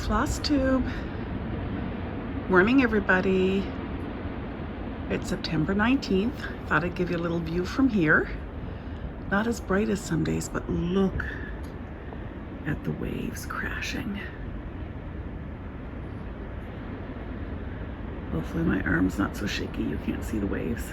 Flosstube. Morning, everybody. It's September 19th. Thought I'd give you a little view from here. Not as bright as some days, but look at the waves crashing. Hopefully my arm's not so shaky you can't see the waves.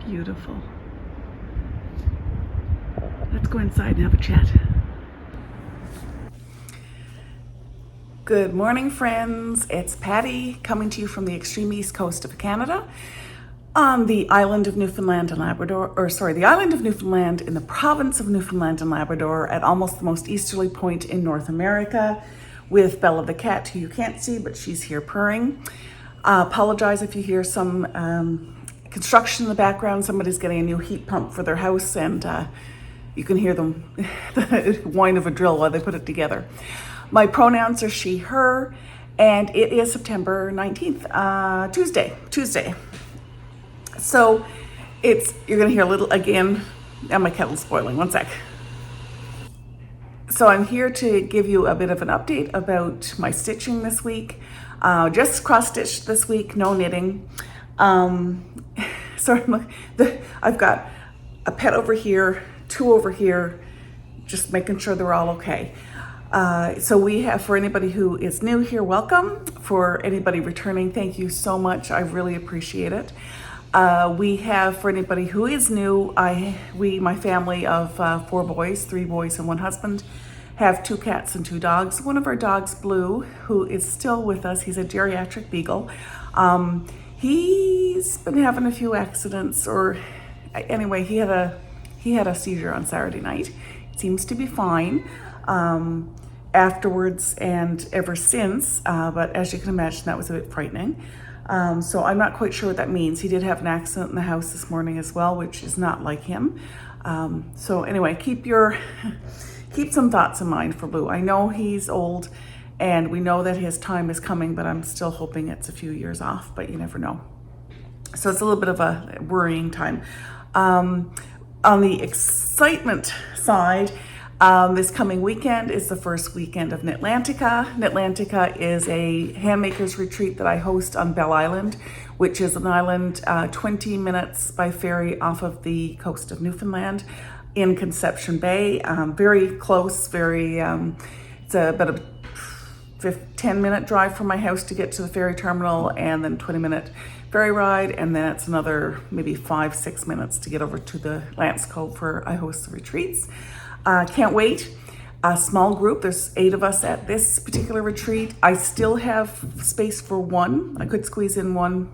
Beautiful. Let's go inside and have a chat. Good morning, friends. It's Patty coming to you from the extreme east coast of Canada on the island of Newfoundland and Labrador, the island of Newfoundland in the province of Newfoundland and Labrador at almost the most easterly point in North America with Bella the cat, who you can't see, but she's here purring. Apologize if you hear some construction in the background. Somebody's getting a new heat pump for their house, and you can hear them the whine of a drill while they put it together. My pronouns are she, her, and it is September 19th, Tuesday. So you're gonna hear a little, again, and my kettle's boiling, one sec. So I'm here to give you a bit of an update about my stitching this week. Just cross-stitched this week, no knitting. So I've got a pet over here, two over here, just making sure they're all okay. So we have, for anybody who is new here, welcome. For anybody returning, thank you so much. I really appreciate it. We have, for anybody who is new, my family of 4 boys, 3 boys and 1 husband, have 2 cats and 2 dogs. One of our dogs, Blue, who is still with us, he's a geriatric beagle. He's been having a few accidents, or anyway, he had a seizure on Saturday night. Seems to be fine afterwards and ever since, but as you can imagine, that was a bit frightening. So I'm not quite sure what that means. He did have an accident in the house this morning as well, which is not like him. So anyway, keep some thoughts in mind for Blue. I know he's old, and we know that his time is coming, but I'm still hoping it's a few years off, but you never know. So it's a little bit of a worrying time. On the excitement side, this coming weekend is the first weekend of Knitlantica. Knitlantica is a handmakers retreat that I host on Bell Island, which is an island 20 minutes by ferry off of the coast of Newfoundland in Conception Bay. Very close, it's about a 10-minute drive from my house to get to the ferry terminal, and then 20-minute ferry ride, and then it's another maybe 5-6 minutes to get over to the Lance Cove where I host the retreats. Can't wait. A small group, there's 8 of us at this particular retreat. I still have space for 1. I could squeeze in 1.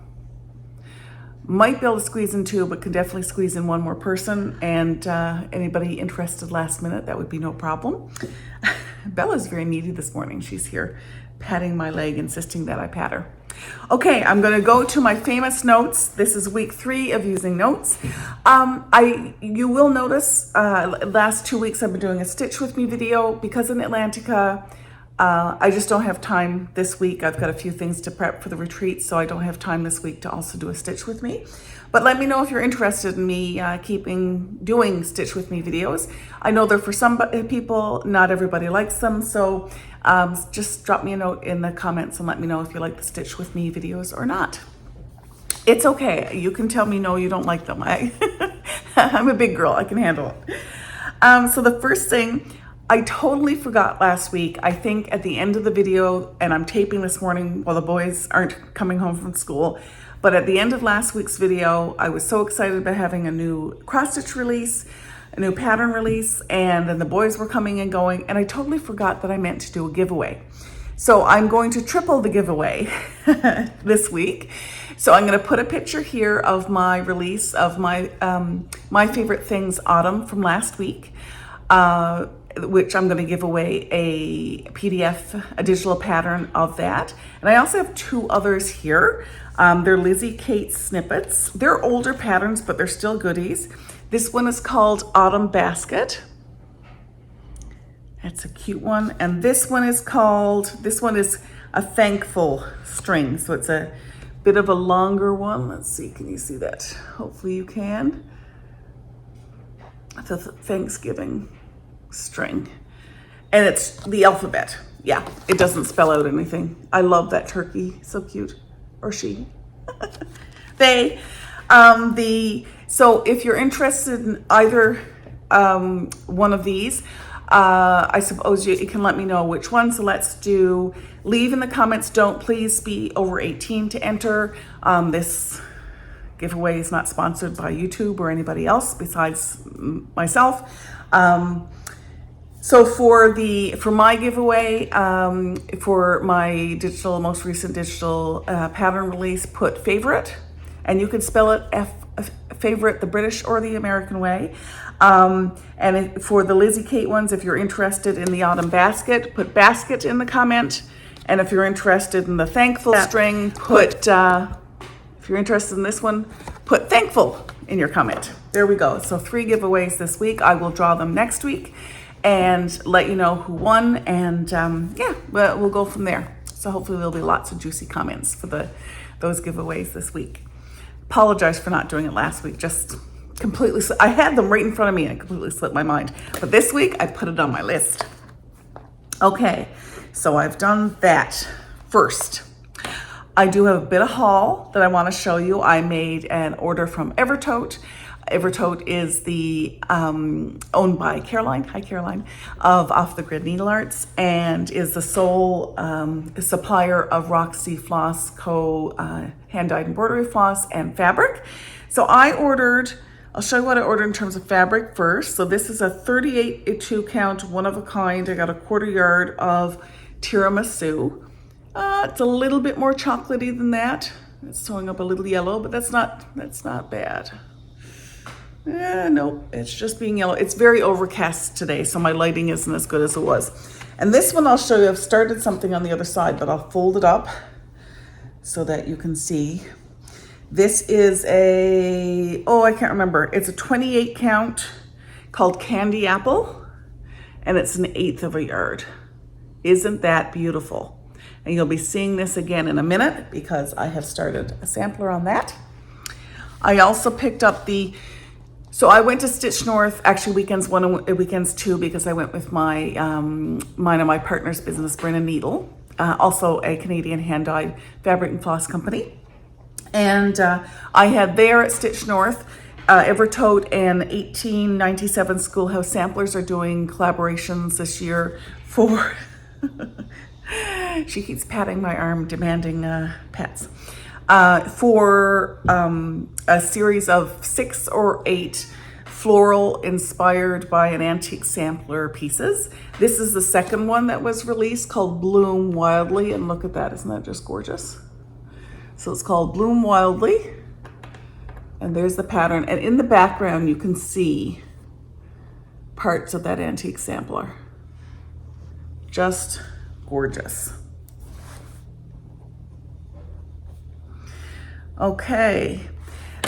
Might be able to squeeze in 2, but can definitely squeeze in 1 more person. And anybody interested last minute, that would be no problem. Bella's very needy this morning. She's here patting my leg, insisting that I pat her. Okay, I'm gonna go to my famous notes. This is week 3 of using notes. You will notice last 2 weeks I've been doing a Stitch With Me video because in Knitlantica. I just don't have time this week. I've got a few things to prep for the retreat, so I don't have time this week to also do a Stitch With Me. But let me know if you're interested in me doing Stitch With Me videos. I know they're for some people, not everybody likes them, so just drop me a note in the comments and let me know if you like the Stitch With Me videos or not. It's okay. You can tell me no, you don't like them. I'm a big girl. I can handle it. So the first thing, I totally forgot last week. I think at the end of the video, and I'm taping this morning while the boys aren't coming home from school, but at the end of last week's video, I was so excited about having a new cross-stitch release, a new pattern release, and then the boys were coming and going, and I totally forgot that I meant to do a giveaway. So I'm going to triple the giveaway this week. So I'm going to put a picture here of my release of my My Favorite Things Autumn from last week. Which I'm going to give away a PDF, a digital pattern of that. And I also have 2 others here. They're Lizzie Kate snippets. They're older patterns, but they're still goodies. This one is called Autumn Basket. That's a cute one. And this one is a thankful string. So it's a bit of a longer one. Let's see, can you see that? Hopefully you can. It's a Thanksgiving string. And it's the alphabet. Yeah, it doesn't spell out anything. I love that turkey, so cute. Or she. They. So if you're interested in either one of these, I suppose you can let me know which one. So let's do, leave in the comments, don't please be over 18 to enter. This giveaway is not sponsored by YouTube or anybody else besides myself. So for my giveaway, for my most recent digital pattern release, put favorite, and you can spell it favorite the British or the American way. And for the Lizzie Kate ones, if you're interested in the autumn basket, put basket in the comment. And if you're interested in the thankful string, put, if you're interested in this one, put thankful in your comment. There we go. So 3 giveaways this week. I will draw them next week and let you know who won. And yeah, we'll go from there. So hopefully there'll be lots of juicy comments for those giveaways this week. Apologize for not doing it last week. Just completely, I had them right in front of me and it completely slipped my mind. But this week I put it on my list. Okay, so I've done that first. I do have a bit of haul that I want to show you. I made an order from Evertote. Evertote is the owned by Caroline, hi Caroline, of Off the Grid Needle Arts, and is the sole supplier of Roxy Floss Co. hand-dyed embroidery floss and fabric. So I ordered, I'll show you what I ordered in terms of fabric first. So this is a 38 2-count, one of a kind. I got a 1/4 yard of tiramisu. It's a little bit more chocolatey than that. It's showing up a little yellow, but that's not bad. Nope, it's just being yellow. It's very overcast today, so my lighting isn't as good as it was. And this one I'll show you, I've started something on the other side, but I'll fold it up so that you can see. This is I can't remember. It's a 28 count called Candy Apple, and it's an 1/8 of a yard. Isn't that beautiful? And you'll be seeing this again in a minute because I have started a sampler on that. I also picked up so I went to Stitch North, actually weekends 1 and weekends 2, because I went with mine and my partner's business, Brenna Needle, also a Canadian hand-dyed fabric and floss company. And I had there at Stitch North, Evertote and 1897 Schoolhouse Samplers are doing collaborations this year for, she keeps patting my arm, demanding pets. For a series of 6 or 8 floral inspired by an antique sampler pieces. This is the second one that was released, called Bloom Wildly, and look at that, isn't that just gorgeous? So it's called Bloom Wildly, and there's the pattern, and in the background you can see parts of that antique sampler. Just gorgeous. Okay,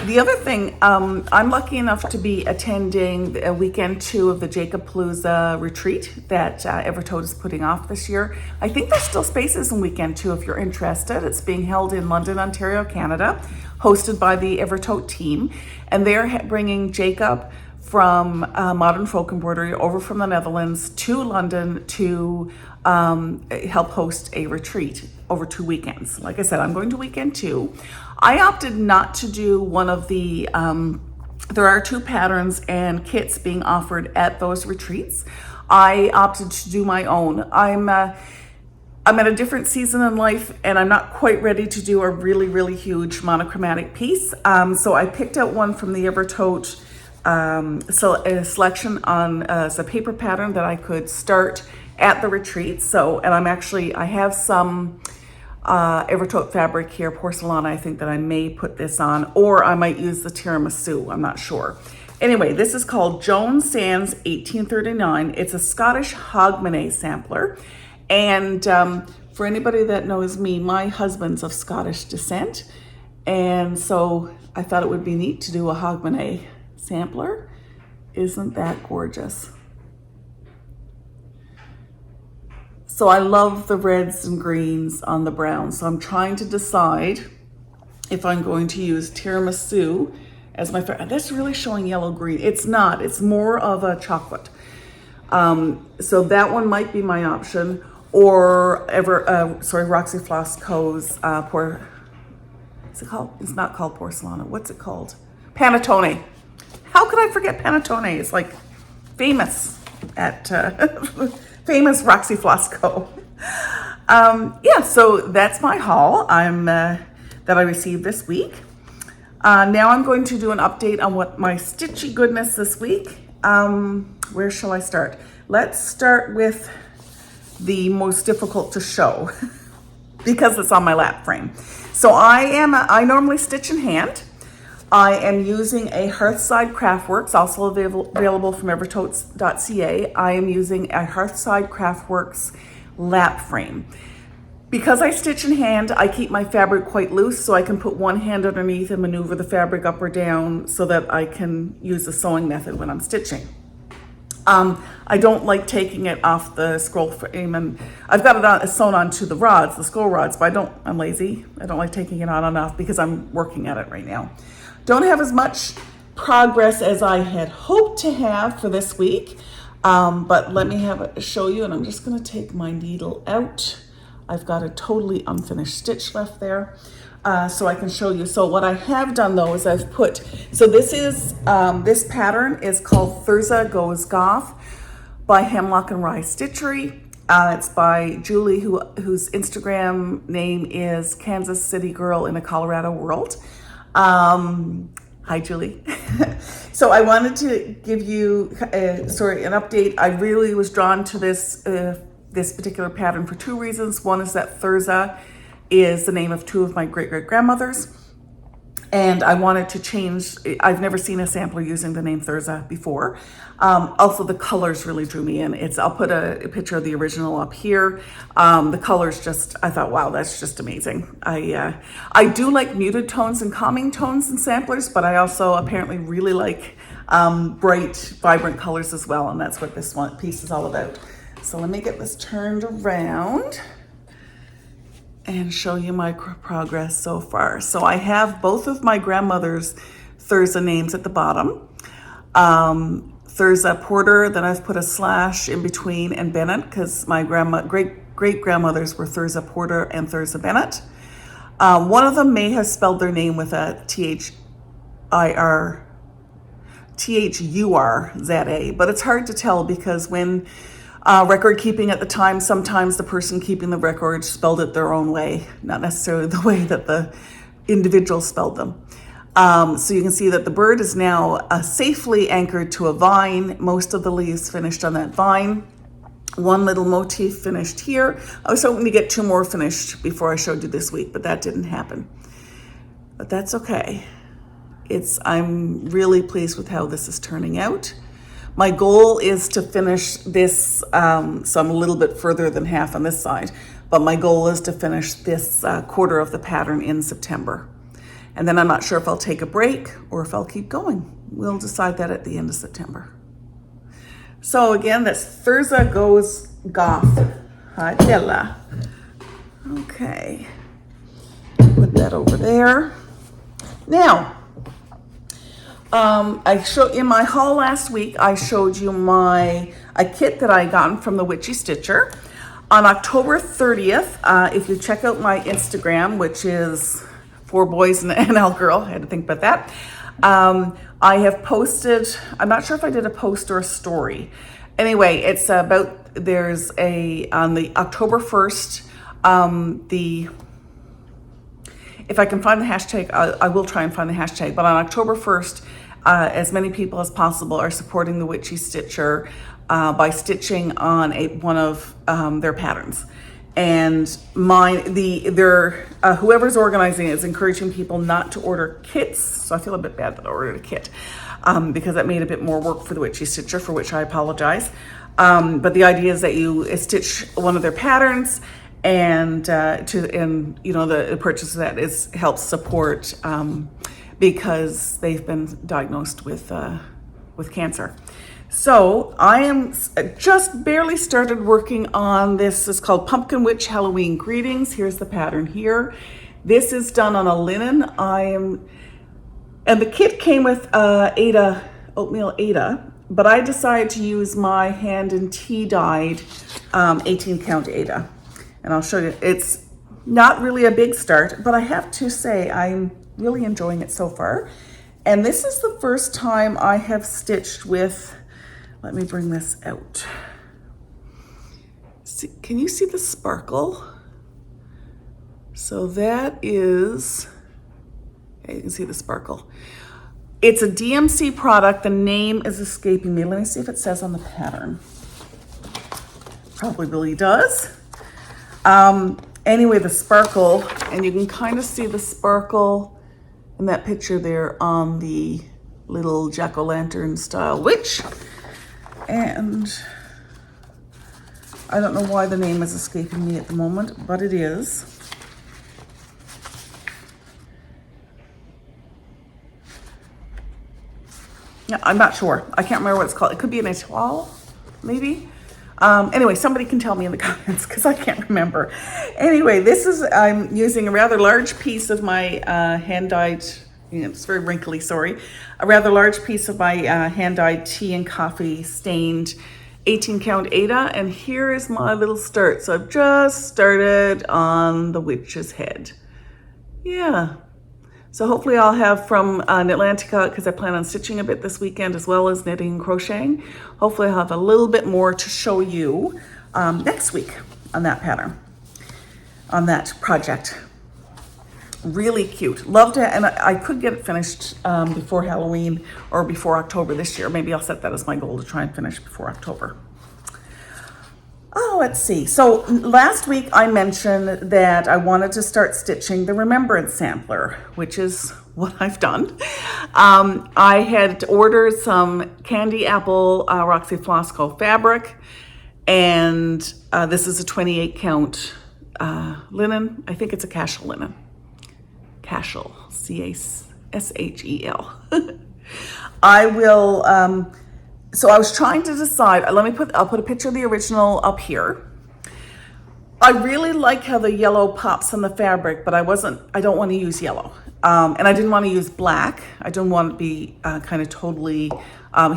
the other thing, I'm lucky enough to be attending weekend 2 of the Jacobpalooza retreat that Evertote is putting off this year. I think there's still spaces in weekend 2 if you're interested. It's being held in London, Ontario, Canada, hosted by the Evertote team. And they're bringing Jacob from Modern Folk Embroidery over from the Netherlands to London to help host a retreat over 2 weekends. Like I said, I'm going to weekend 2. I opted not to do one of the, there are 2 patterns and kits being offered at those retreats. I opted to do my own. I'm at a different season in life and I'm not quite ready to do a really, really huge monochromatic piece. So I picked out one from the Evertote a selection on as a paper pattern that I could start at the retreat. So, and I have some Evertote fabric here, porcelana, I think that I may put this on, or I might use the tiramisu, I'm not sure. Anyway, this is called Joan Sands 1839. It's a Scottish hogmanay sampler. And for anybody that knows me, my husband's of Scottish descent. And so I thought it would be neat to do a hogmanay sampler. Isn't that gorgeous? So I love the reds and greens on the brown. So I'm trying to decide if I'm going to use tiramisu as my favorite. That's really showing yellow green. It's not, it's more of a chocolate. So that one might be my option, or Roxy Floss Co's what's it called? It's not called Porcelana. What's it called? Panettone. How could I forget Panettone? It's like famous at famous Roxy Floss Co. Yeah, so that's my haul that I received this week. Now I'm going to do an update on what my stitchy goodness this week. Where shall I start? Let's start with the most difficult to show because it's on my lap frame. So I normally stitch in hand. I am using a Hearthside Craftworks, also available from evertotes.ca. I am using a Hearthside Craftworks lap frame. Because I stitch in hand, I keep my fabric quite loose so I can put one hand underneath and maneuver the fabric up or down so that I can use the sewing method when I'm stitching. I don't like taking it off the scroll frame, and I've got it sewn onto the rods, the scroll rods, but I'm lazy. I don't like taking it on and off because I'm working at it right now. Don't have as much progress as I had hoped to have for this week, but let me show you, and I'm just going to take my needle out. I've got a totally unfinished stitch left there, so I can show you. So what I have done though is I've put, so this pattern is called Thurza Goes Goth by Hemlock and Rye Stitchery. It's by Julie, whose Instagram name is Kansas City Girl in a Colorado World. Hi, Julie. So I wanted to give you an update. I really was drawn to this particular pattern for two reasons. One is that Thurza is the name of two of my great-great-grandmothers, and I wanted to change. I've never seen a sampler using the name Thurza before. Also, the colors really drew me in. I'll put a picture of the original up here. The colors I thought, wow, that's just amazing. I do like muted tones and calming tones in samplers, but I also apparently really like bright, vibrant colors as well, and that's what this piece is all about. So let me get this turned around and show you my progress so far. So I have both of my grandmother's Thurza names at the bottom. Thurza Porter, then I've put a slash in between, and Bennett, because my great-grandmothers were Thurza Porter and Thurza Bennett. One of them may have spelled their name with a Thurza, but it's hard to tell because when record keeping at the time, sometimes the person keeping the record spelled it their own way, not necessarily the way that the individual spelled them. So you can see that the bird is now safely anchored to a vine. Most of the leaves finished on that vine. One little motif finished here. I was hoping to get two more finished before I showed you this week, but that didn't happen. But that's okay. I'm really pleased with how this is turning out. My goal is to finish this, so I'm a little bit further than half on this side, but my goal is to finish this quarter of the pattern in September. And then I'm not sure if I'll take a break or if I'll keep going. We'll decide that at the end of September. So again, that's Thurza Goes Goth. Adela. Okay, put that over there. Now, in my haul last week, I showed you a kit that I got from the Witchy Stitcher. On October 30th, if you check out my Instagram, which is 4 boys and an L girl, I had to think about that. I have posted, I'm not sure if I did a post or a story. Anyway, it's about, on the October 1st, if I can find the hashtag, I will try and find the hashtag, but on October 1st, as many people as possible are supporting the Witchy Stitcher by stitching on one of their patterns. And whoever's organizing it is encouraging people not to order kits. So I feel a bit bad that I ordered a kit because that made a bit more work for the Witchy Stitcher, for which I apologize. But the idea is that you stitch one of their patterns, and the purchase of that helps support because they've been diagnosed with cancer. So I am just barely started working on this. It's called Pumpkin Witch Halloween Greetings. Here's the pattern here. This is done on a linen. And the kit came with Aida, oatmeal Aida, but I decided to use my hand and tea dyed 18 count Aida. And I'll show you, it's not really a big start, but I have to say I'm really enjoying it so far. And this is the first time I have stitched with, let me bring this out. See, can you see the sparkle? So that is, okay, you can see the sparkle. It's a DMC product. The name is escaping me. Let me see if it says on the pattern. Probably really does. Anyway, the sparkle, and you can kind of see the sparkle in that picture there on the little jack-o'-lantern style witch. And I don't know why the name is escaping me at the moment, but it is. Yeah, I'm not sure. I can't remember what it's called. It could be an étoile, maybe. Anyway, somebody can tell me in the comments because I can't remember. Anyway, this is, I'm using a rather large piece of my hand-dyed, it's very wrinkly, sorry. A rather large piece of my hand-dyed tea and coffee stained 18 count Aida. And here is my little start. So I've just started on the witch's head. Yeah. So hopefully I'll have from Knitlantica, because I plan on stitching a bit this weekend as well as knitting and crocheting. Hopefully I'll have a little bit more to show you next week on that pattern, on that project. Really cute. Love to, and I could get it finished before Halloween or before October this year. Maybe I'll set that as my goal to try and finish before October. Oh, let's see. So last week I mentioned that I wanted to start stitching the Remembrance Sampler, which is what I've done. I had ordered some Candy Apple Roxy Flosco fabric, and this is a 28 count linen. I think it's a cashel linen. Cashel, C-A-S-H-E-L. I will, so I was trying to decide, I'll put a picture of the original up here. I really like how the yellow pops on the fabric, but I don't want to use yellow. And I didn't want to use black. I didn't want to be kind of totally,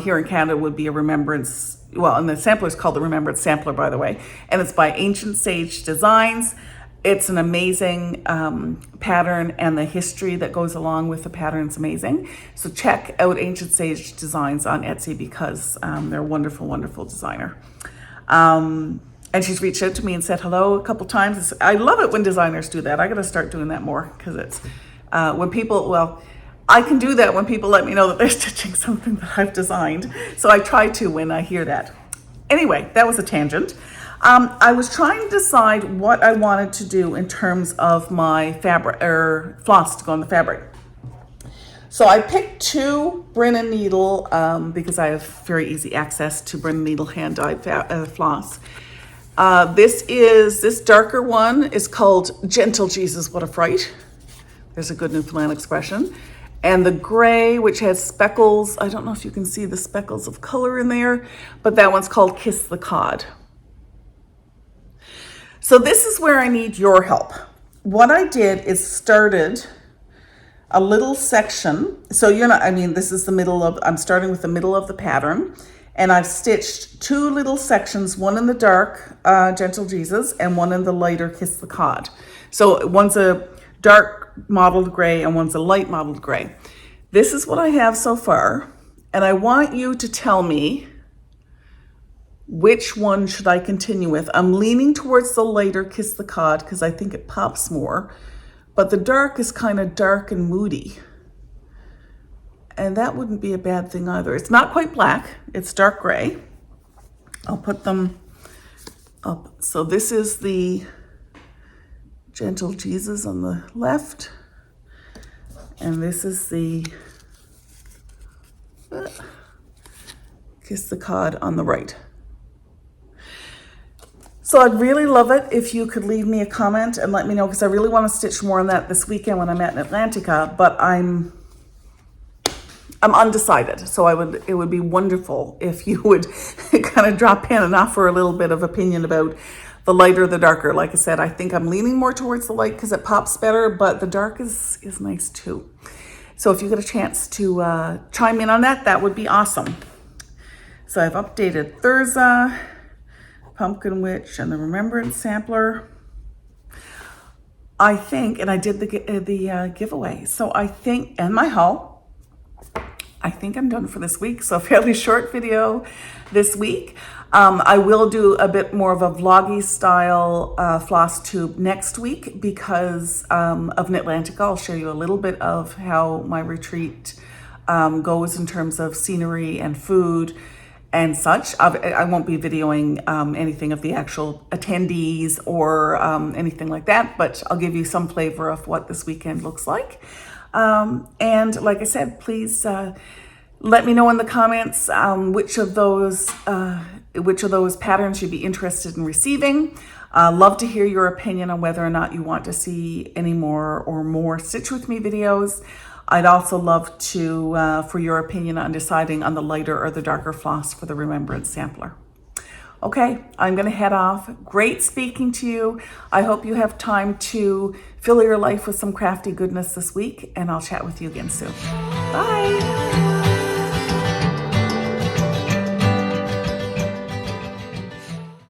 here in Canada would be a remembrance, well, and the sampler is called the Remembrance Sampler, by the way, and it's by Ancient Sage Designs. It's an amazing pattern, and the history that goes along with the pattern is amazing. So check out Ancient Sage Designs on Etsy because they're a wonderful, wonderful designer. And she's reached out to me and said hello a couple times. I love it when designers do that. I got to start doing that more because it's when people, well, I can do that when people let me know that they're stitching something that I've designed. So I try to when I hear that. Anyway, that was a tangent. I was trying to decide what I wanted to do in terms of my fabric or floss to go on the fabric. So I picked two Brennan needle because I have very easy access to Brennan needle hand dyed floss. This darker one is called Gentle Jesus, What a Fright. There's a good Newfoundland expression. And the gray, which has speckles, I don't know if you can see the speckles of color in there, but that one's called Kiss the Cod. So this is where I need your help. What I did is started a little section. So this is the middle of, I'm starting with the middle of the pattern, and I've stitched two little sections, one in the dark, Gentle Jesus, and one in the lighter Kiss the Cod. So one's a dark mottled gray and one's a light mottled gray. This is what I have so far, and I want you to tell me which one should I continue with. I'm leaning towards the lighter Kiss the Cod because I think it pops more, but the dark is kind of dark and moody. And that wouldn't be a bad thing either. It's not quite black, it's dark gray. I'll put them up. So this is the Gentle Jesus on the left, and this is the Kiss the Cod on the right. So I'd really love it if you could leave me a comment and let me know, because I really want to stitch more on that this weekend when I'm at Knitlantica, but I'm I'm undecided. So it would be wonderful if you would kind of drop in and offer a little bit of opinion about the lighter or the darker. Like I said, I think I'm leaning more towards the light because it pops better, but the dark is nice too. So if you get a chance to chime in on that, that would be awesome. So I've updated Thurza, Pumpkin Witch, and the Remembrance Sampler. I think, and I did the giveaway. So I think, and my haul, I think I'm done for this week. So a fairly short video this week. I will do a bit more of a vloggy style Flosstube next week because of Knitlantica. I'll show you a little bit of how my retreat goes in terms of scenery and food and such. I won't be videoing anything of the actual attendees or anything like that, but I'll give you some flavor of what this weekend looks like. And like I said, please let me know in the comments which of those patterns you'd be interested in receiving. Love to hear your opinion on whether or not you want to see any more Stitch With Me videos. I'd also love to for your opinion on deciding on the lighter or the darker floss for the Remembrance Sampler. Okay, I'm going to head off. Great speaking to you. I hope you have time to fill your life with some crafty goodness this week, and I'll chat with you again soon. Bye.